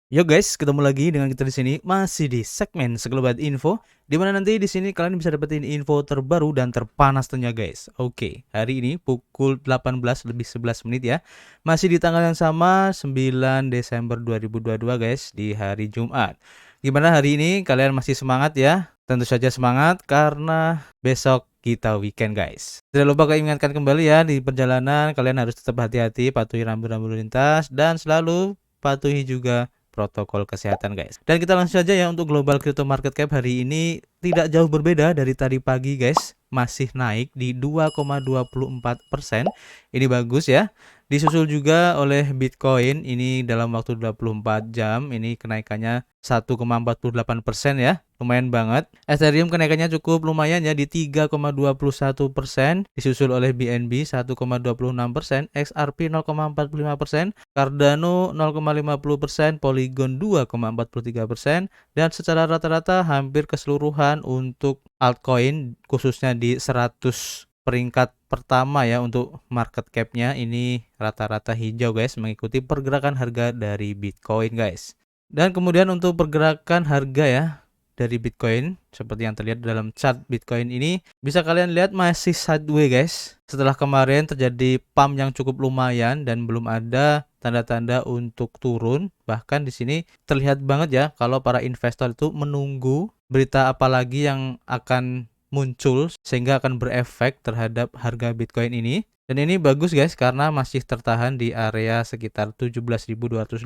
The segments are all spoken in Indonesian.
Yo guys, ketemu lagi dengan kita di sini masih di segmen Segelobat Info, di mana nanti di sini kalian bisa dapetin info terbaru dan terpanas tentunya guys. Oke, hari ini pukul 18 lebih 11 menit ya. Masih di tanggal yang sama 9 Desember 2022 guys, di hari Jumat. Gimana hari ini kalian masih semangat ya? Tentu saja semangat karena besok kita weekend guys. Tidak lupa kami ingatkan kembali ya, di perjalanan kalian harus tetap hati-hati, patuhi rambu-rambu lalu lintas dan selalu patuhi juga protokol kesehatan guys. Dan kita langsung saja ya untuk global crypto market cap hari ini tidak jauh berbeda dari tadi pagi guys. Masih naik di 2,24%. Ini bagus ya. Disusul juga oleh Bitcoin ini dalam waktu 24 jam ini kenaikannya 1,48% ya. Lumayan banget. Ethereum kenaikannya cukup lumayan ya di 3,21%, disusul oleh BNB 1,26%, XRP 0,45%, Cardano 0,50%, Polygon 2,43%, dan secara rata-rata hampir keseluruhan untuk altcoin khususnya di 100 peringkat pertama ya untuk market cap-nya ini rata-rata hijau guys, mengikuti pergerakan harga dari Bitcoin guys. Dan kemudian untuk pergerakan harga ya dari Bitcoin seperti yang terlihat dalam chart Bitcoin ini bisa kalian lihat masih sideways guys. Setelah kemarin terjadi pump yang cukup lumayan dan belum ada tanda-tanda untuk turun. Bahkan di sini terlihat banget ya kalau para investor itu menunggu berita apa lagi yang akan muncul sehingga akan berefek terhadap harga Bitcoin ini. Dan ini bagus guys karena masih tertahan di area sekitar 17.283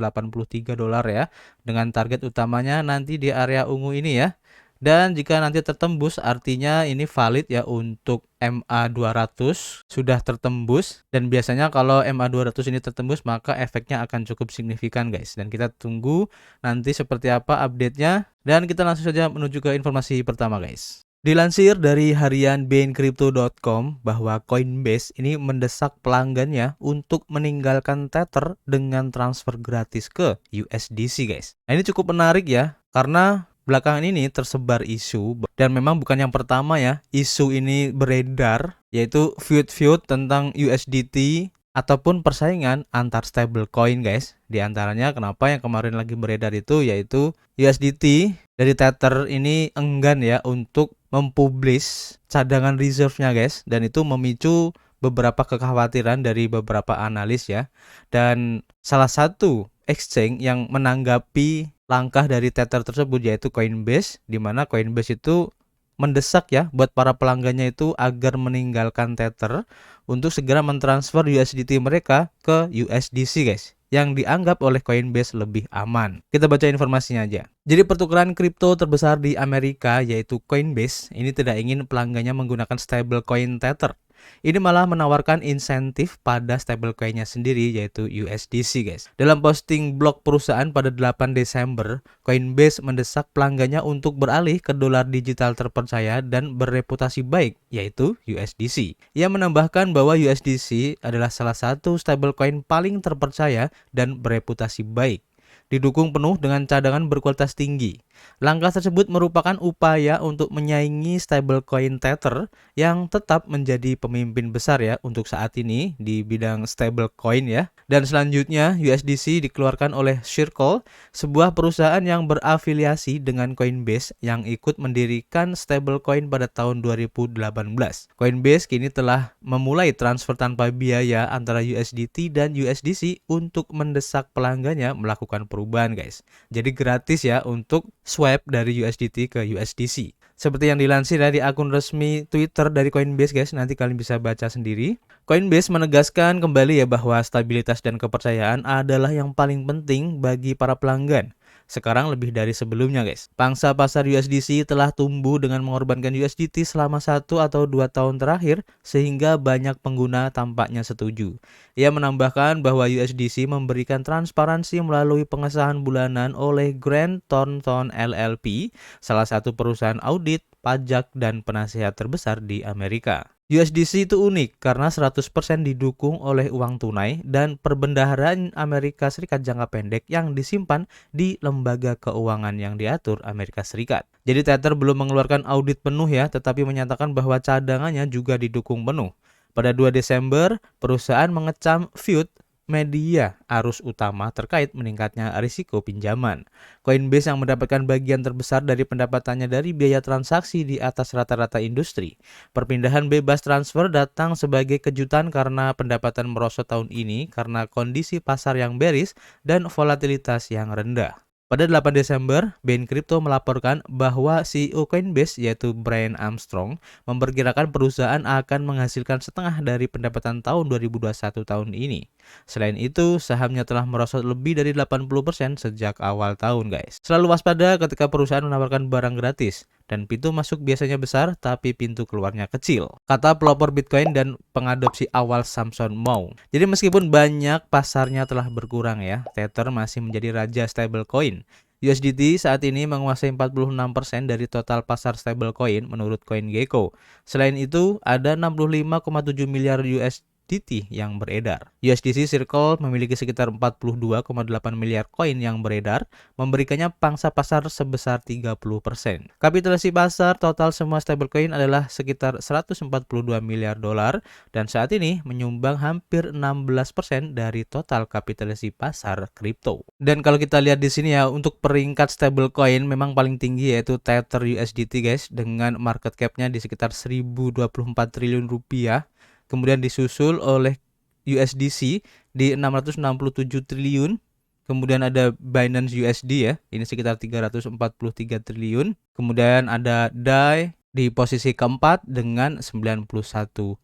dolar ya, dengan target utamanya nanti di area ungu ini ya. Dan jika nanti tertembus artinya ini valid ya untuk MA200 sudah tertembus, dan biasanya kalau MA200 ini tertembus maka efeknya akan cukup signifikan guys, dan kita tunggu nanti seperti apa update-nya. Dan kita langsung saja menuju ke informasi pertama guys. Dilansir dari harian BainCrypto.com bahwa Coinbase ini mendesak pelanggannya untuk meninggalkan Tether dengan transfer gratis ke USDC guys. Nah ini cukup menarik ya, karena belakangan ini tersebar isu, dan memang bukan yang pertama ya isu ini beredar, yaitu feud tentang USDT ataupun persaingan antar stablecoin guys. Di antaranya kenapa yang kemarin lagi beredar itu yaitu USDT dari Tether ini enggan ya untuk mempublish cadangan reserve-nya guys, dan itu memicu beberapa kekhawatiran dari beberapa analis ya. Dan salah satu exchange yang menanggapi langkah dari Tether tersebut yaitu Coinbase, di mana Coinbase itu mendesak ya buat para pelanggannya itu agar meninggalkan Tether untuk segera mentransfer USDT mereka ke USDC guys, yang dianggap oleh Coinbase lebih aman. Kita baca informasinya aja. Jadi pertukaran kripto terbesar di Amerika yaitu Coinbase ini tidak ingin pelanggannya menggunakan stablecoin Tether. Ini malah menawarkan insentif pada stablecoin-nya sendiri yaitu USDC guys. Dalam posting blog perusahaan pada 8 Desember, Coinbase mendesak pelanggannya untuk beralih ke dolar digital terpercaya dan bereputasi baik yaitu USDC. Ia menambahkan bahwa USDC adalah salah satu stablecoin paling terpercaya dan bereputasi baik, didukung penuh dengan cadangan berkualitas tinggi. Langkah tersebut merupakan upaya untuk menyaingi stablecoin Tether yang tetap menjadi pemimpin besar ya untuk saat ini di bidang stablecoin ya. Dan selanjutnya USDC dikeluarkan oleh Circle, sebuah perusahaan yang berafiliasi dengan Coinbase yang ikut mendirikan stablecoin pada tahun 2018. Coinbase kini telah memulai transfer tanpa biaya antara USDT dan USDC untuk mendesak pelanggannya melakukan perubahan guys. Jadi gratis ya untuk swap dari USDT ke USDC. Seperti yang dilansir dari akun resmi Twitter dari Coinbase guys, nanti kalian bisa baca sendiri. Coinbase menegaskan kembali ya bahwa stabilitas dan kepercayaan adalah yang paling penting bagi para pelanggan. Sekarang lebih dari sebelumnya guys. Pangsa pasar USDC telah tumbuh dengan mengorbankan USDT selama 1 atau 2 tahun terakhir sehingga banyak pengguna tampaknya setuju. Ia menambahkan bahwa USDC memberikan transparansi melalui pengesahan bulanan oleh Grant Thornton LLP, salah satu perusahaan audit, pajak, dan penasihat terbesar di Amerika. USDC itu unik karena 100% didukung oleh uang tunai dan perbendaharaan Amerika Serikat jangka pendek yang disimpan di lembaga keuangan yang diatur Amerika Serikat. Jadi Tether belum mengeluarkan audit penuh ya, tetapi menyatakan bahwa cadangannya juga didukung penuh. Pada 2 Desember, perusahaan mengecam feud media arus utama terkait meningkatnya risiko pinjaman. Coinbase yang mendapatkan bagian terbesar dari pendapatannya dari biaya transaksi di atas rata-rata industri. Perpindahan bebas transfer datang sebagai kejutan karena pendapatan merosot tahun ini karena kondisi pasar yang bearish dan volatilitas yang rendah. Pada 8 Desember, Bain Crypto melaporkan bahwa CEO Coinbase yaitu Brian Armstrong memperkirakan perusahaan akan menghasilkan setengah dari pendapatan tahun 2021 tahun ini. Selain itu, sahamnya telah merosot lebih dari 80% sejak awal tahun, guys. Selalu waspada ketika perusahaan menawarkan barang gratis, dan pintu masuk biasanya besar tapi pintu keluarnya kecil, kata pelopor Bitcoin dan pengadopsi awal Samson Mow. Jadi meskipun banyak pasarnya telah berkurang ya, Tether masih menjadi raja stablecoin. USDT saat ini menguasai 46% dari total pasar stablecoin menurut CoinGecko. Selain itu, ada 65,7 miliar USDT yang beredar. USDC Circle memiliki sekitar 42,8 miliar koin yang beredar, memberikannya pangsa pasar sebesar 30%. Kapitalisasi pasar total semua stablecoin adalah sekitar 142 miliar dolar dan saat ini menyumbang hampir 16% dari total kapitalisasi pasar kripto. Dan kalau kita lihat di sini ya, untuk peringkat stablecoin memang paling tinggi yaitu Tether USDT guys, dengan market cap-nya di sekitar 1024 triliun rupiah. Kemudian disusul oleh USDC di 667 triliun. Kemudian ada Binance USD ya, ini sekitar 343 triliun. Kemudian ada DAI di posisi keempat dengan 91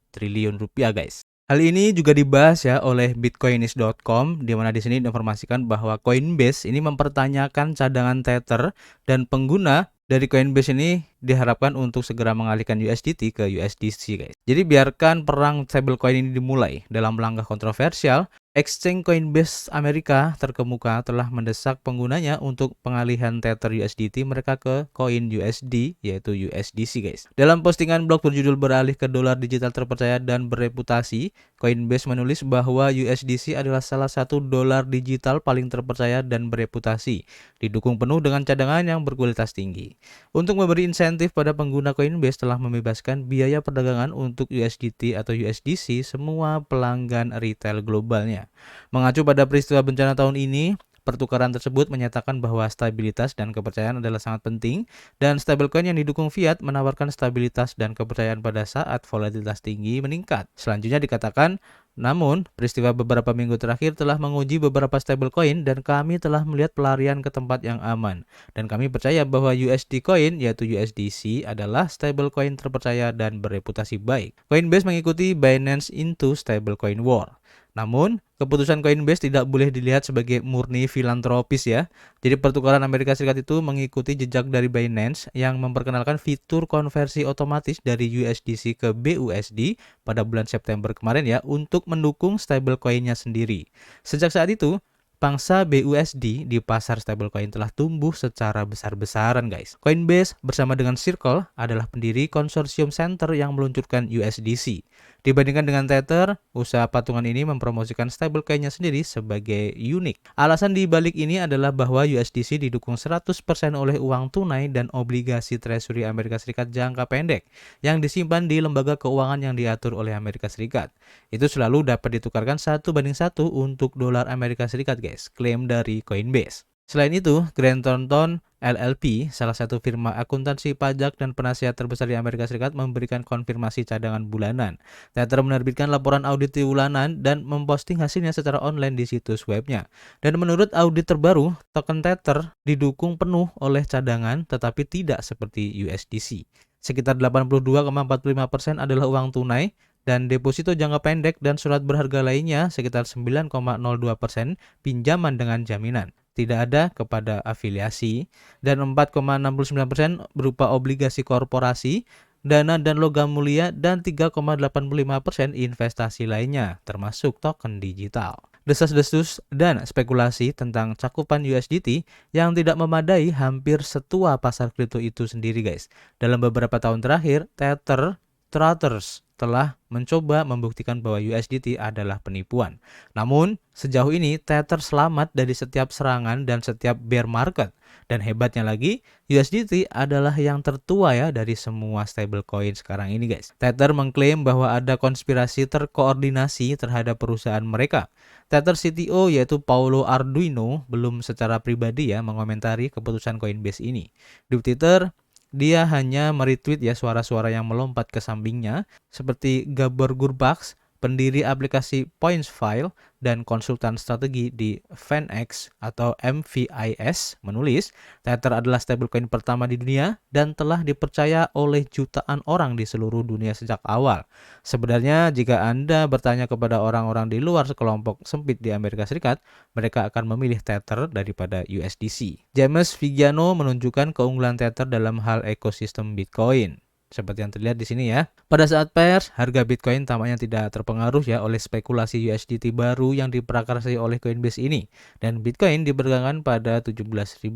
triliun rupiah guys. Hal ini juga dibahas ya oleh bitcoinist.com, di mana di sini diinformasikan bahwa Coinbase ini mempertanyakan cadangan Tether dan pengguna dari Coinbase ini diharapkan untuk segera mengalihkan USDT ke USDC guys. Jadi biarkan perang stablecoin ini dimulai. Dalam langkah kontroversial, exchange Coinbase Amerika terkemuka telah mendesak penggunanya untuk pengalihan Tether USDT mereka ke koin USD yaitu USDC guys. Dalam postingan blog berjudul beralih ke dolar digital terpercaya dan bereputasi, Coinbase menulis bahwa USDC adalah salah satu dolar digital paling terpercaya dan bereputasi, didukung penuh dengan cadangan yang berkualitas tinggi. Untuk memberi insentif pada pengguna Coinbase telah membebaskan biaya perdagangan untuk USDT atau USDC semua pelanggan retail globalnya. Mengacu pada peristiwa bencana tahun ini, pertukaran tersebut menyatakan bahwa stabilitas dan kepercayaan adalah sangat penting dan stablecoin yang didukung fiat menawarkan stabilitas dan kepercayaan pada saat volatilitas tinggi meningkat. Selanjutnya dikatakan, namun, peristiwa beberapa minggu terakhir telah menguji beberapa stablecoin dan kami telah melihat pelarian ke tempat yang aman. Dan kami percaya bahwa USD Coin, yaitu USDC, adalah stablecoin terpercaya dan bereputasi baik. Coinbase mengikuti Binance Into Stablecoin War. Namun, keputusan Coinbase tidak boleh dilihat sebagai murni filantropis ya. Jadi pertukaran Amerika Serikat itu mengikuti jejak dari Binance yang memperkenalkan fitur konversi otomatis dari USDC ke BUSD pada bulan September kemarin ya untuk mendukung stablecoin-nya sendiri. Sejak saat itu, pangsa BUSD di pasar stablecoin telah tumbuh secara besar-besaran guys. Coinbase bersama dengan Circle adalah pendiri konsorsium center yang meluncurkan USDC. Dibandingkan dengan Tether, usaha patungan ini mempromosikan stablecoin-nya sendiri sebagai unik. Alasan di balik ini adalah bahwa USDC didukung 100% oleh uang tunai dan obligasi Treasury Amerika Serikat jangka pendek yang disimpan di lembaga keuangan yang diatur oleh Amerika Serikat. Itu selalu dapat ditukarkan 1:1 untuk dolar Amerika Serikat guys, klaim dari Coinbase. Selain itu, Grant Thornton LLP, salah satu firma akuntansi pajak dan penasihat terbesar di Amerika Serikat, memberikan konfirmasi cadangan bulanan. Tether menerbitkan laporan audit bulanan dan memposting hasilnya secara online di situs webnya. Dan menurut audit terbaru, token Tether didukung penuh oleh cadangan tetapi tidak seperti USDC. Sekitar 82,45% adalah uang tunai, dan deposito jangka pendek dan surat berharga lainnya sekitar 9,02% pinjaman dengan jaminan. Tidak ada kepada afiliasi, dan 4,69% berupa obligasi korporasi, dana dan logam mulia, dan 3,85% investasi lainnya, termasuk token digital. Desas-desus dan spekulasi tentang cakupan USDT yang tidak memadai hampir setua pasar kripto itu sendiri guys. Dalam beberapa tahun terakhir, Tether, Trotters, telah mencoba membuktikan bahwa USDT adalah penipuan. Namun, sejauh ini Tether selamat dari setiap serangan dan setiap bear market. Dan hebatnya lagi, USDT adalah yang tertua ya dari semua stablecoin sekarang ini guys. Tether mengklaim bahwa ada konspirasi terkoordinasi terhadap perusahaan mereka. Tether CTO yaitu Paulo Arduino belum secara pribadi ya mengomentari keputusan Coinbase ini. Di Twitter, dia hanya meretweet ya suara-suara yang melompat ke sampingnya seperti Gabor Gurbax, pendiri aplikasi Pointsfile dan konsultan strategi di VanEck atau MVIS menulis, Tether adalah stablecoin pertama di dunia dan telah dipercaya oleh jutaan orang di seluruh dunia sejak awal. Sebenarnya jika Anda bertanya kepada orang-orang di luar sekelompok sempit di Amerika Serikat, mereka akan memilih Tether daripada USDC. James Viggiano menunjukkan keunggulan Tether dalam hal ekosistem Bitcoin. Seperti yang terlihat di sini ya. Pada saat pers, harga Bitcoin tampaknya tidak terpengaruh ya oleh spekulasi USDT baru yang diprakarsai oleh Coinbase ini. Dan Bitcoin diperdagangkan pada 17.200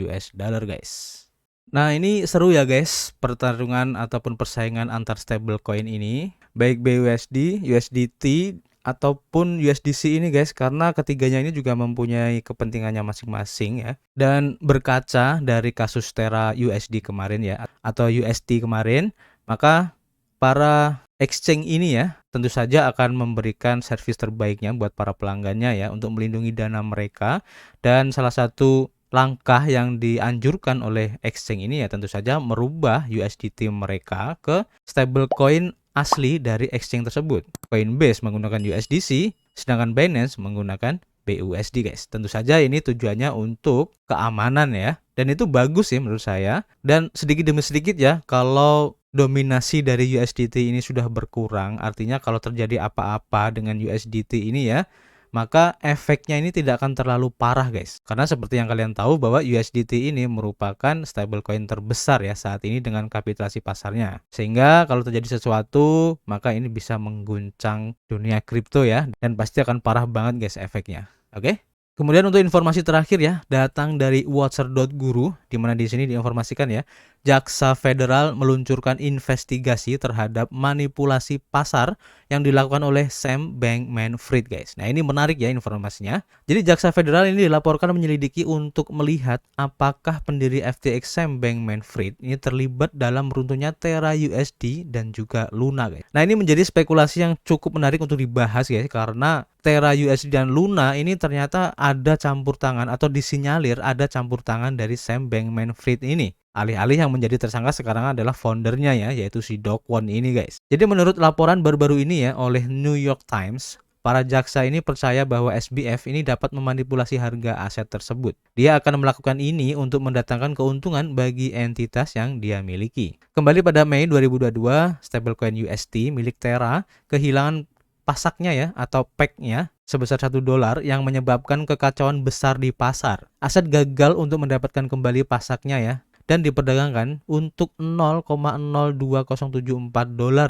US dollar guys. Nah ini seru ya guys, pertarungan ataupun persaingan antar stablecoin ini. Baik BUSD, USDT, ataupun USDC ini guys, karena ketiganya ini juga mempunyai kepentingannya masing-masing ya. Dan berkaca dari kasus Terra USD kemarin ya, atau UST kemarin, maka para exchange ini ya tentu saja akan memberikan servis terbaiknya buat para pelanggannya ya untuk melindungi dana mereka. Dan salah satu langkah yang dianjurkan oleh exchange ini ya tentu saja merubah USDT mereka ke stablecoin asli dari exchange tersebut. Coinbase menggunakan USDC, sedangkan Binance menggunakan BUSD guys. Tentu saja ini tujuannya untuk keamanan ya. Dan itu bagus sih menurut saya. Dan sedikit demi sedikit ya, kalau dominasi dari USDT ini sudah berkurang, artinya kalau terjadi apa-apa dengan USDT ini ya, maka efeknya ini tidak akan terlalu parah guys. Karena seperti yang kalian tahu bahwa USDT ini merupakan stablecoin terbesar ya saat ini dengan kapitalisasi pasarnya. Sehingga kalau terjadi sesuatu, maka ini bisa mengguncang dunia kripto ya. Dan pasti akan parah banget guys efeknya. Oke? Kemudian untuk informasi terakhir ya, datang dari Watcher.guru, di mana di sini diinformasikan ya, Jaksa Federal meluncurkan investigasi terhadap manipulasi pasar yang dilakukan oleh Sam Bankman-Fried guys. Nah ini menarik ya informasinya. Jadi Jaksa Federal ini dilaporkan menyelidiki untuk melihat apakah pendiri FTX Sam Bankman-Fried ini terlibat dalam runtuhnya Terra USD dan juga Luna guys. Nah ini menjadi spekulasi yang cukup menarik untuk dibahas guys, karena Terra USD dan Luna ini ternyata ada campur tangan atau disinyalir ada campur tangan dari Sam Bankman-Fried ini. Alih-alih yang menjadi tersangka sekarang adalah foundernya ya, yaitu si Do Kwon ini guys. Jadi menurut laporan baru-baru ini ya oleh New York Times, para jaksa ini percaya bahwa SBF ini dapat memanipulasi harga aset tersebut. Dia akan melakukan ini untuk mendatangkan keuntungan bagi entitas yang dia miliki. Kembali pada Mei 2022, stablecoin UST milik Terra kehilangan pasaknya ya atau peg-nya sebesar $1 yang menyebabkan kekacauan besar di pasar. Aset gagal untuk mendapatkan kembali pasaknya ya dan diperdagangkan untuk $0,02074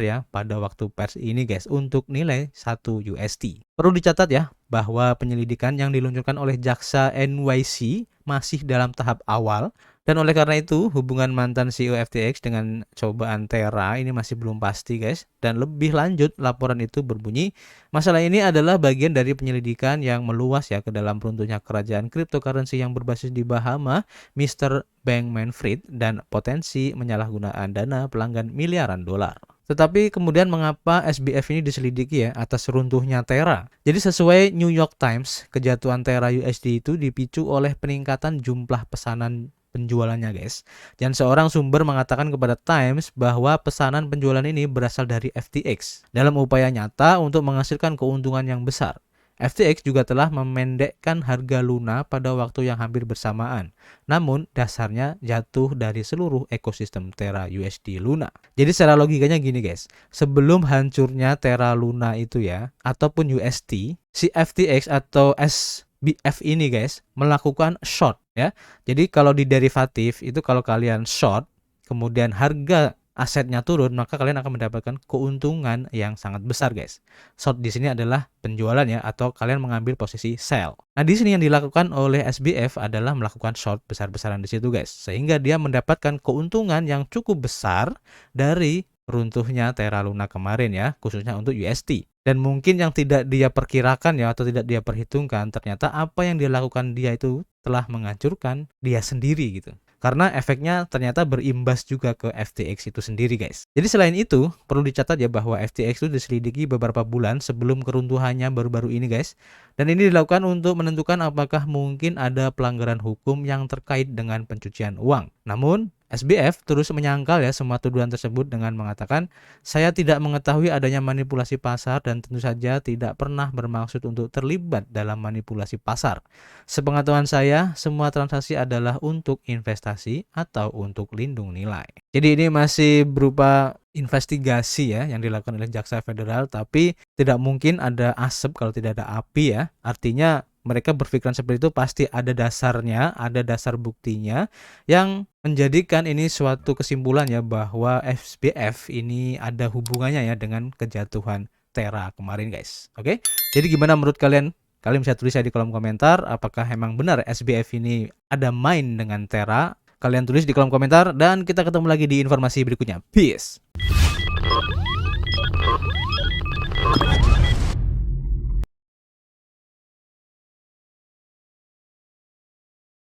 ya pada waktu pers ini guys untuk nilai 1 USD. Perlu dicatat ya bahwa penyelidikan yang diluncurkan oleh jaksa NYC masih dalam tahap awal. Dan oleh karena itu, hubungan mantan CEO FTX dengan cobaan Terra ini masih belum pasti guys. Dan lebih lanjut, laporan itu berbunyi, masalah ini adalah bagian dari penyelidikan yang meluas ya ke dalam runtuhnya kerajaan cryptocurrency yang berbasis di Bahama, Mr. Bankman-Fried, dan potensi penyalahgunaan dana pelanggan miliaran dolar. Tetapi kemudian mengapa SBF ini diselidiki ya atas runtuhnya Terra? Jadi sesuai New York Times, kejatuhan Terra USD itu dipicu oleh peningkatan jumlah pesanan penjualannya guys. Dan seorang sumber mengatakan kepada Times bahwa pesanan penjualan ini berasal dari FTX dalam upaya nyata untuk menghasilkan keuntungan yang besar. FTX juga telah memendekkan harga Luna pada waktu yang hampir bersamaan. Namun dasarnya jatuh dari seluruh ekosistem Terra USD Luna. Jadi secara logikanya gini guys, sebelum hancurnya Terra Luna itu ya, ataupun UST, si FTX atau SBF ini guys melakukan short ya. Jadi kalau di derivatif itu kalau kalian short kemudian harga asetnya turun, maka kalian akan mendapatkan keuntungan yang sangat besar guys. Short di sini adalah penjualan ya, atau kalian mengambil posisi sell. Nah di sini yang dilakukan oleh SBF adalah melakukan short besar-besaran di situ guys, sehingga dia mendapatkan keuntungan yang cukup besar dari runtuhnya Terra Luna kemarin ya, khususnya untuk UST. Dan mungkin yang tidak dia perkirakan ya, atau tidak dia perhitungkan, ternyata apa yang dia lakukan dia itu telah menghancurkan dia sendiri gitu. Karena efeknya ternyata berimbas juga ke FTX itu sendiri guys. Jadi selain itu perlu dicatat ya bahwa FTX itu diselidiki beberapa bulan sebelum keruntuhannya baru-baru ini guys. Dan ini dilakukan untuk menentukan apakah mungkin ada pelanggaran hukum yang terkait dengan pencucian uang. Namun SBF terus menyangkal ya semua tuduhan tersebut dengan mengatakan, saya tidak mengetahui adanya manipulasi pasar dan tentu saja tidak pernah bermaksud untuk terlibat dalam manipulasi pasar. Sepengetahuan saya, semua transaksi adalah untuk investasi atau untuk lindung nilai. Jadi ini masih berupa investigasi ya yang dilakukan oleh Jaksa Federal, tapi tidak mungkin ada asap kalau tidak ada api ya. Artinya mereka berpikiran seperti itu pasti ada dasarnya, ada dasar buktinya yang menjadikan ini suatu kesimpulan ya bahwa SBF ini ada hubungannya ya dengan kejatuhan Terra kemarin guys. Oke, jadi gimana menurut kalian? Kalian bisa tulis ya di kolom komentar apakah emang benar SBF ini ada main dengan Terra. Kalian tulis di kolom komentar dan kita ketemu lagi di informasi berikutnya. Peace.